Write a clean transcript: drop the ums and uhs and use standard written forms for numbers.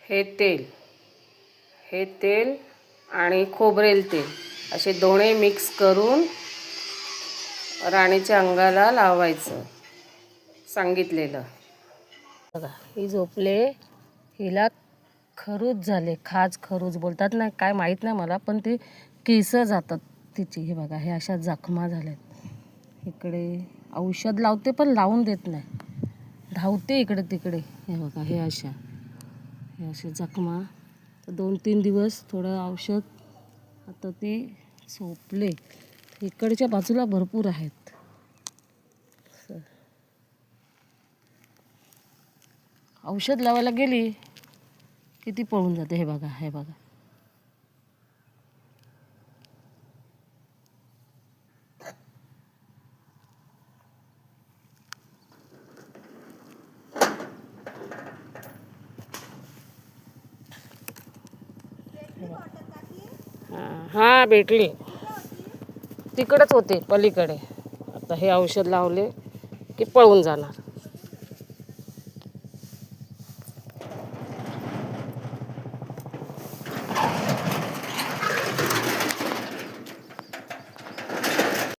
हे तेल आणि खोबरेल तेल असे दोन्ही मिक्स करून राणीच्या अंगाला लावायचं सांगितलेलं. बघा ही झोपले, हिला खरूज झाले, खरूज बोलतात ना, काय माहीत नाही मला, पण ते केस जातात तिची. हे बघा, हे अशा जखमा झाल्यात. इकडे औषध लावते पण लावून देत नाही, धावते इकडे तिकडे. हे बघा, हे असे जखमा. 2-3 दिवस थोडं औषध, आता ते झोपले. इकडच्या बाजूला भरपूर आहेत. औषध लावायला गेली किती पळून जाते. हे बघा, हे बघा. हां भेटली, तिकडंच होते पलीकडे. आता हे औषध लावले की पळून जाणार.